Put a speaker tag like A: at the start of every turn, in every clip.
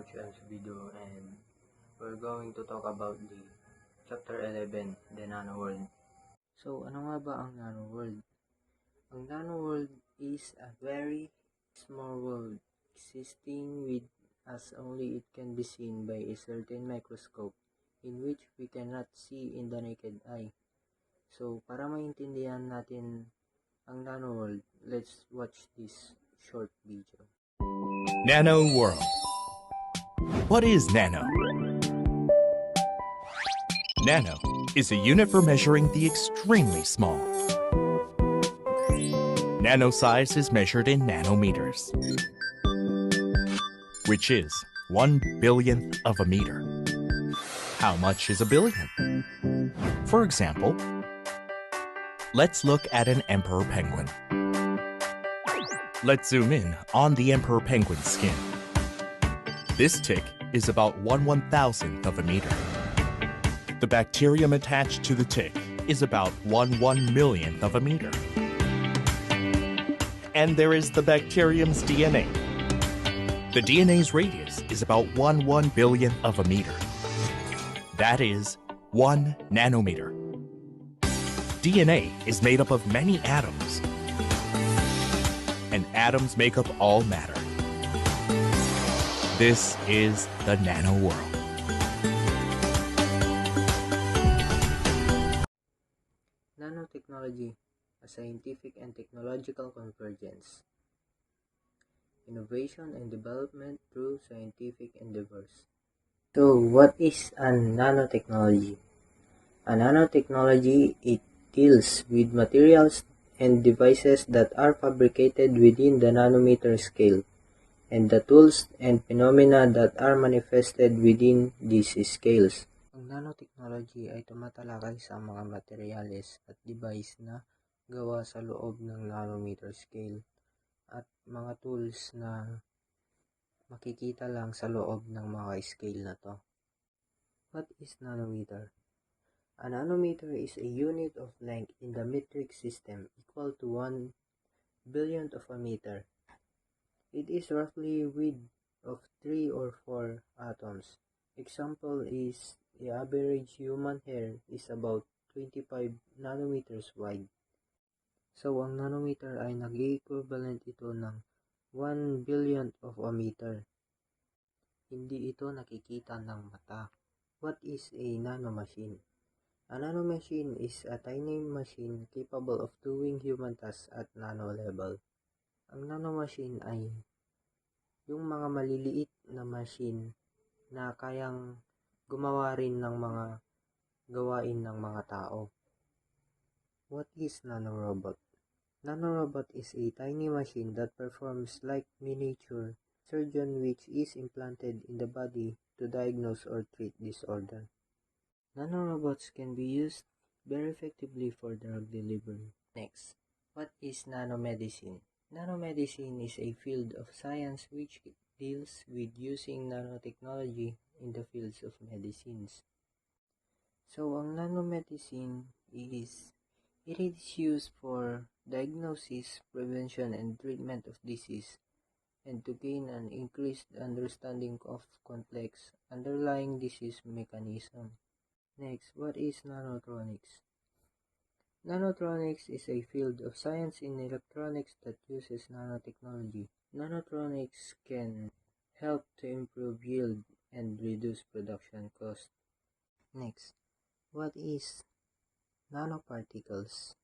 A: introductions video, and we're going to talk about the chapter 11, the Nano World. So, ano nga ba ang Nano World? Ang Nano World is a very small world existing with as only it can be seen by a certain microscope in which we cannot see in the naked eye. So, para maintindihan natin ang Nano World, let's watch this short video.
B: Nano World. What is nano? Nano is a unit for measuring the extremely small. Nano size is measured in nanometers, which is 1/1000th of a meter. How much is a billion? For example, let's look at an emperor penguin. Let's zoom in on the emperor penguin's skin. This tick is about 1/1000th of a meter. The bacterium attached to the tick is about 1/1,000,000th of a meter. And there is the bacterium's DNA. The DNA's radius is about 1/1,000,000th of a meter. That is 1 nanometer. DNA is made up of many atoms, and atoms make up all matter. This is the Nano World.
A: Nanotechnology, a scientific and technological convergence. Innovation and development through scientific endeavors. So, what is a nanotechnology? A nanotechnology, it deals with materials and devices that are fabricated within the nanometer scale, and the tools and phenomena that are manifested within these scales. Ang nanotechnology ay tumatalakay sa mga materyales at device na gawa sa loob ng nanometer scale at mga tools na makikita lang sa loob ng mga scale na to. What is nanometer? A nanometer is a unit of length in the metric system equal to 1/1000th of a meter. It is roughly width of 3 or 4 atoms. Example is the average human hair is about 25 nanometers wide. So, ang nanometer ay nag-equivalent ito ng 1/1000th of a meter. Hindi ito nakikita ng mata. What is a nanomachine? A nanomachine is a tiny machine capable of doing human tasks at nano level. Ang nanomachine ay yung mga maliliit na machine na kayang gumawa rin ng mga gawain ng mga tao. What is nanorobot? Nanorobot is a tiny machine that performs like miniature surgeon which is implanted in the body to diagnose or treat disorder. Nanorobots can be used very effectively for drug delivery. Next, what is nanomedicine? Nanomedicine is a field of science which deals with using nanotechnology in the fields of medicines. So, ang nanomedicine is used for diagnosis, prevention, and treatment of disease, and to gain an increased understanding of complex underlying disease mechanism. Next, what is nanotronics? Nanotronics is a field of science in electronics that uses nanotechnology. Nanotronics can help to improve yield and reduce production cost. Next, what is nanoparticles?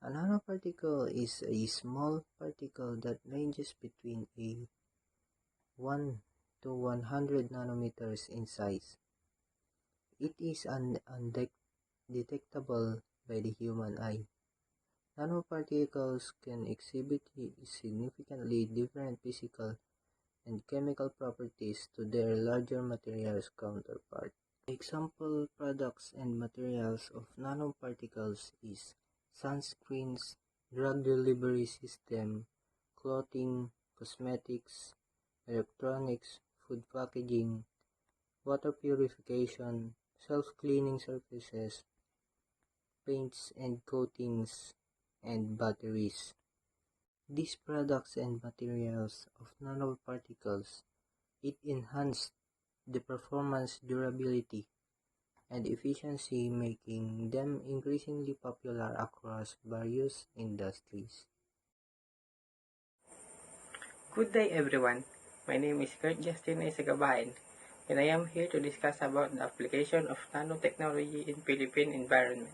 A: A nanoparticle is a small particle that ranges between a 1 to 100 nanometers in size. It is undetectable by the human eye. Nanoparticles can exhibit significantly different physical and chemical properties to their larger materials counterpart. Example products and materials of nanoparticles is sunscreens, drug delivery system, clothing, cosmetics, electronics, food packaging, water purification, self-cleaning surfaces, paints and coatings, and batteries. These products and materials of nanoparticles, it enhanced the performance, durability, and efficiency, making them increasingly popular across various industries.
C: Good day everyone. My name is Kurt Justin Isagabain, and I am here to discuss about the application of nanotechnology in Philippine environment.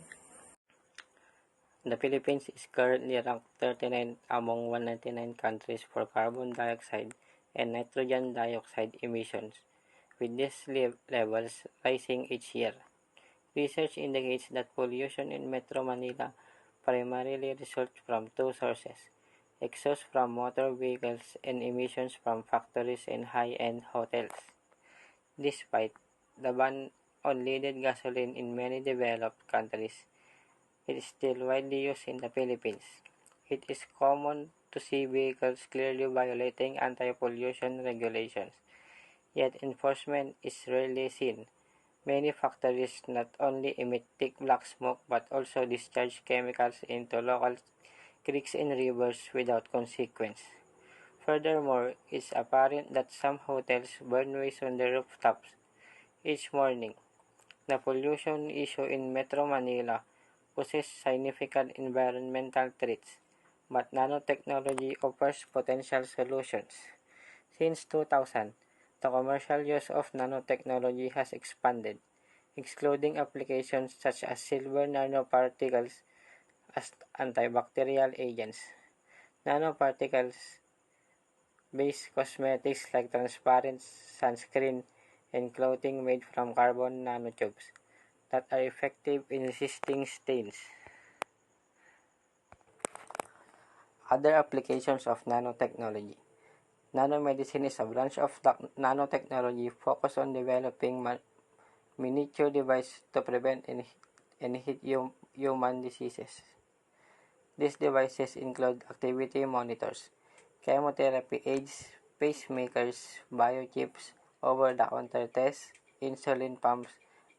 C: The Philippines is currently ranked 39 among 199 countries for carbon dioxide and nitrogen dioxide emissions, with these levels rising each year. Research indicates that pollution in Metro Manila primarily results from two sources: exhaust from motor vehicles and emissions from factories and high-end hotels. Despite the ban on leaded gasoline in many developed countries, it is still widely used in the Philippines. It is common to see vehicles clearly violating anti-pollution regulations, yet enforcement is rarely seen. Many factories not only emit thick black smoke but also discharge chemicals into local creeks and rivers without consequence. Furthermore, it's apparent that some hotels burn waste on their rooftops each morning. The pollution issue in Metro Manila poses significant environmental threats, but nanotechnology offers potential solutions. Since 2000, the commercial use of nanotechnology has expanded, excluding applications such as silver nanoparticles as antibacterial agents. Nanoparticles based cosmetics like transparent sunscreen and clothing made from carbon nanotubes that are effective in resisting stains. Other applications of nanotechnology. Nanomedicine is a branch of nanotechnology focused on developing miniature devices to prevent and hit human diseases. These devices include activity monitors, chemotherapy aids, pacemakers, biochips, over-the-counter tests, insulin pumps,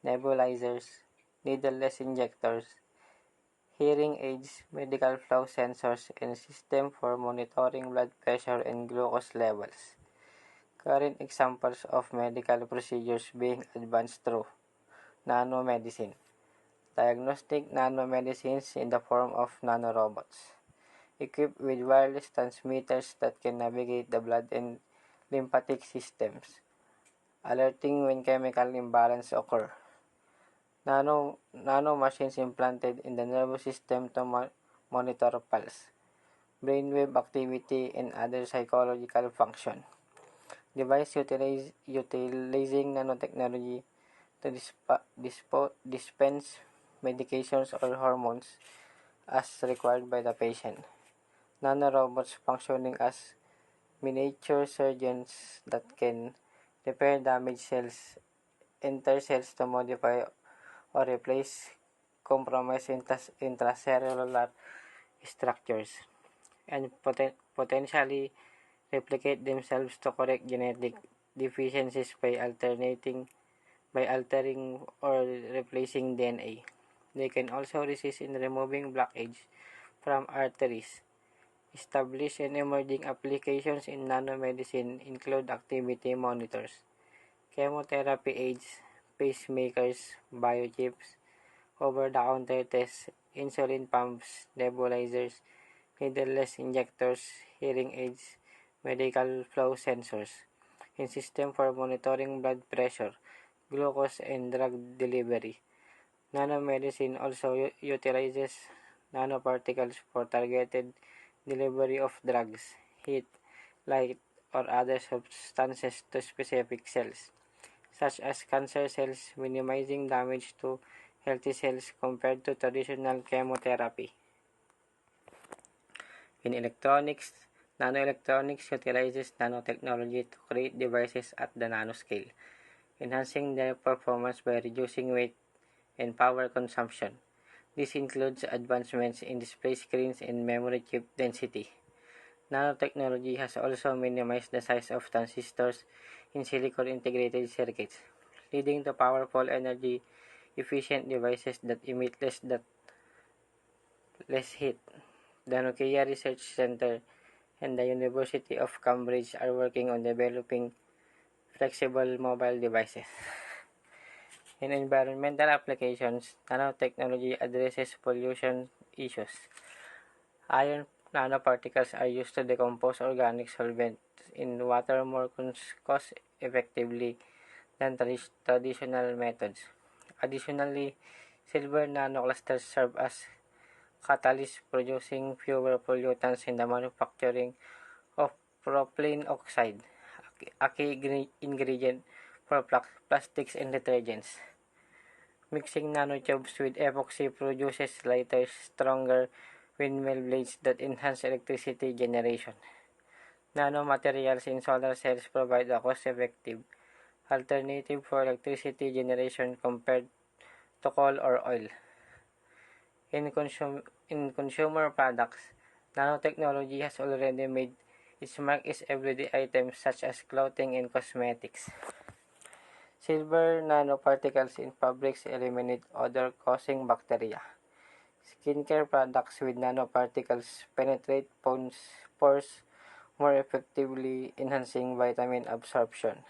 C: nebulizers, needleless injectors, hearing aids, medical flow sensors, and system for monitoring blood pressure and glucose levels. Current examples of medical procedures being advanced through nanomedicine. Diagnostic nanomedicines in the form of nanorobots, equipped with wireless transmitters that can navigate the blood and lymphatic systems, alerting when chemical imbalance occur. Nano machines implanted in the nervous system to monitor pulse, brainwave activity, and other psychological function. Device utilizing nanotechnology to dispense medications or hormones as required by the patient. Nanorobots functioning as miniature surgeons that can repair damaged cells, enter cells to modify or replace compromised intracellular structures, and potentially replicate themselves to correct genetic deficiencies by altering or replacing DNA. They can also resist in removing blockage from arteries. Established and emerging applications in nanomedicine include activity monitors, chemotherapy aids, pacemakers, biochips, over-the-counter tests, insulin pumps, nebulizers, needleless injectors, hearing aids, medical flow sensors, and system for monitoring blood pressure, glucose, and drug delivery. Nanomedicine also utilizes nanoparticles for targeted delivery of drugs, heat, light, or other substances to specific cells, such as cancer cells, minimizing damage to healthy cells compared to traditional chemotherapy. In electronics, nanoelectronics utilizes nanotechnology to create devices at the nanoscale, enhancing their performance by reducing weight and power consumption. This includes advancements in display screens and memory chip density. Nanotechnology has also minimized the size of transistors in silicon integrated circuits, leading to powerful energy efficient devices that emit less heat. The Nokia Research Center and the University of Cambridge are working on developing flexible mobile devices. In environmental applications, nanotechnology addresses pollution issues. Iron nanoparticles are used to decompose organic solvents in water more cost-effectively than traditional methods. Additionally, silver nanoclusters serve as catalysts, producing fewer pollutants in the manufacturing of propylene oxide, a key ingredient for plastics and detergents. Mixing nanotubes with epoxy produces lighter, stronger windmill blades that enhance electricity generation. Nanomaterials in solar cells provide a cost-effective alternative for electricity generation compared to coal or oil. In consumer products, nanotechnology has already made its mark in everyday items such as clothing and cosmetics. Silver nanoparticles in fabrics eliminate odor-causing bacteria. Skincare products with nanoparticles penetrate pores more effectively, enhancing vitamin absorption.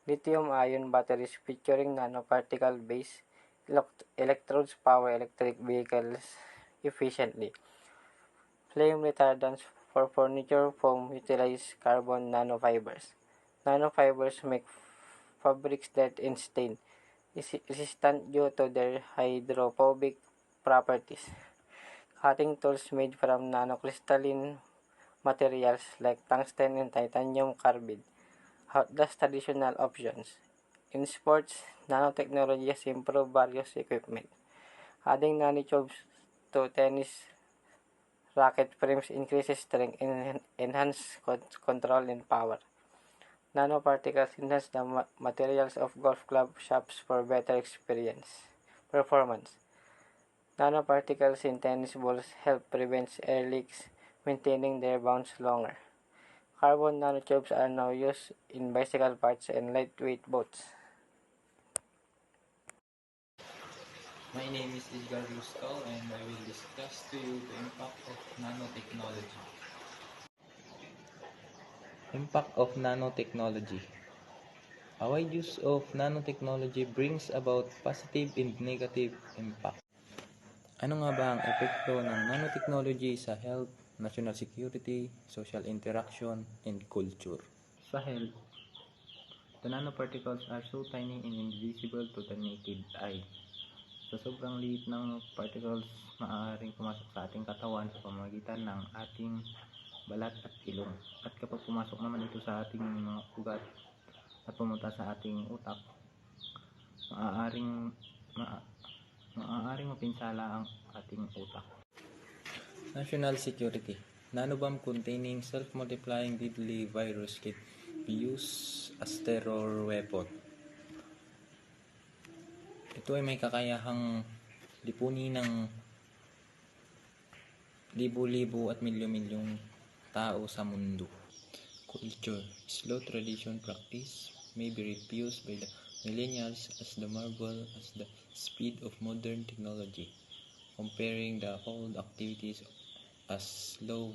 C: Lithium-ion batteries featuring nanoparticle-based electrodes power electric vehicles efficiently. Flame retardants for furniture foam utilize carbon nanofibers. Nanofibers make fabrics that and stain resistant due to their hydrophobic properties. Cutting tools made from nanocrystalline materials like tungsten and titanium carbide outlast traditional options. In sports, nanotechnology has improved various equipment. Adding nanotubes to tennis racket frames increases strength and enhances control and power. Nanoparticles enhance the materials of golf club shafts for better performance. Nanoparticles in tennis balls help prevent air leaks, maintaining their bounce longer. Carbon nanotubes are now used in bicycle parts and lightweight boats.
D: My name is Edgar Luscal and I will discuss to you the impact of nanotechnology. Impact of nanotechnology. A wide use of nanotechnology brings about positive and negative impact. Ano nga ba ang epekto ng nanotechnology sa health, national security, social interaction, and culture? Sa health, the nanoparticles are so tiny and invisible to the naked eye. Sa sobrang liit ng particles, maaaring pumasok sa ating katawan sa pamamagitan ng ating balat at ilong. At kapag pumasok naman ito sa ating mga ugat at pumunta sa ating utak, maaaring mapinsala ang ating utak. National security. Nanobomb containing self-multiplying deadly virus can be used as terror weapon. Ito ay may kakayahang lipunin ng libo-libo at milyon-milyong tao sa mundo. Culture. Slow tradition practice may be refused by the millennials as the marvel as the speed of modern technology, comparing the old activities as slow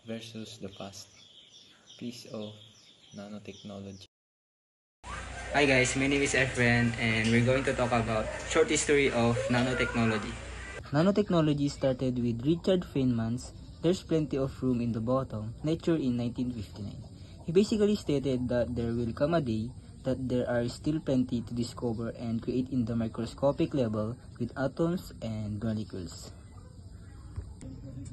D: versus the fast piece of nanotechnology.
E: Hi guys, my name is Efren and we're going to talk about short history of nanotechnology.
F: Nanotechnology started with Richard Feynman's There's Plenty of Room in the Bottom lecture in 1959. He basically stated that there will come a day that there are still plenty to discover and create in the microscopic level with atoms and molecules.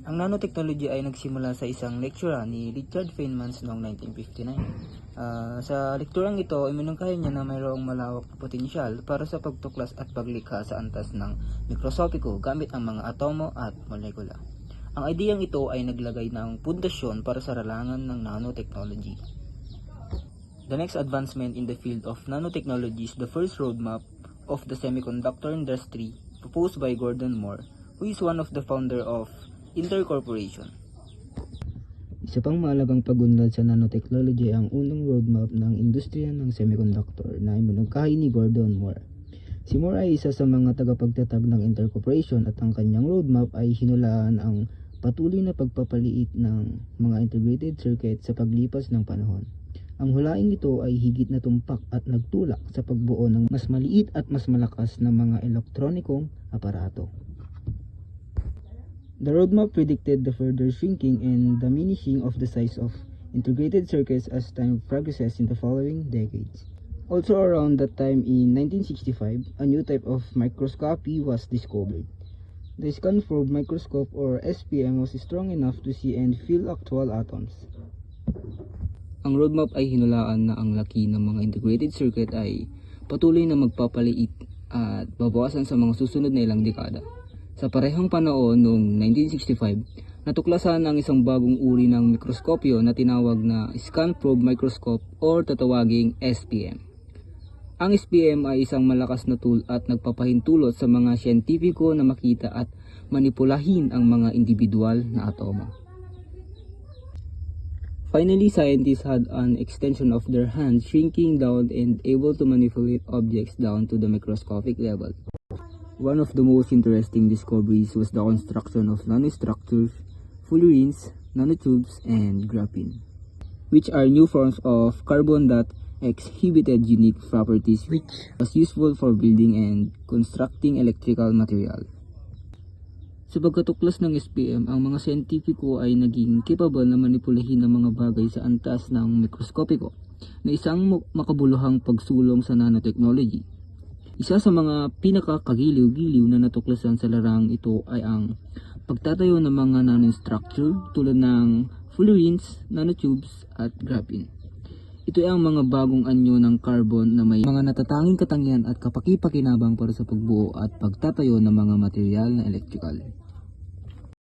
F: Ang nanotechnology ay nagsimula sa isang lectura ni Richard Feynman noong 1959. Sa lekturang ito ay minungkahi niya na mayroong malawak na potensyal para sa pagtuklas at paglikha sa antas ng mikroskopiko gamit ang mga atomo at molekula. Ang ideyang ito ay naglagay ng pundasyon para sa larangan ng nanotechnology. The next advancement in the field of nanotechnology is the first roadmap of the semiconductor industry proposed by Gordon Moore, who is one of the founder of Intel Corporation. Isa pang mahalagang pagunlad sa nanotechnology ay ang unang roadmap ng industriya ng semiconductor na iminungkahi ni Gordon Moore. Si Moore ay isa sa mga tagapagtatag ng Intel Corporation at ang kanyang roadmap ay hinulaan ang patuloy na pagpapaliit ng mga integrated circuit sa paglipas ng panahon. Ang hulaing ito ay higit na tumpak at nagtulak sa pagbuo ng mas maliit at mas malakas na mga elektronikong aparato. The roadmap predicted the further shrinking and diminishing of the size of integrated circuits as time progresses in the following decades. Also around that time in 1965, a new type of microscopy was discovered. The scan probe microscope or SPM was strong enough to see and feel actual atoms. Ang roadmap ay hinulaan na ang laki ng mga integrated circuit ay patuloy na magpapaliit at babawasan sa mga susunod na ilang dekada. Sa parehong panahon noong 1965, natuklasan ang isang bagong uri ng mikroskopyo na tinawag na scan probe microscope or tatawaging SPM. Ang SPM ay isang malakas na tool at nagpapahintulot sa mga siyentipiko na makita at manipulahin ang mga individual na atoma. Finally, scientists had an extension of their hands, shrinking down and able to manipulate objects down to the microscopic level. One of the most interesting discoveries was the construction of nanostructures, fullerenes, nanotubes, and graphene, which are new forms of carbon that exhibited unique properties which was useful for building and constructing electrical material. Sa pagkatuklas ng SPM, ang mga siyentipiko ay naging capable na manipulahin ang mga bagay sa antas ng mikroskopiko na isang makabuluhang pagsulong sa nanotechnology. Isa sa mga pinakakagiliw-giliw na natuklasan sa larang ito ay ang pagtatayo ng mga nanostructure tulad ng fullerenes, nanotubes at graphene. Ito ay ang mga bagong anyo ng carbon na may mga natatanging katangian at kapaki-pakinabang para sa pagbuo at pagtatayo ng mga material na electrical.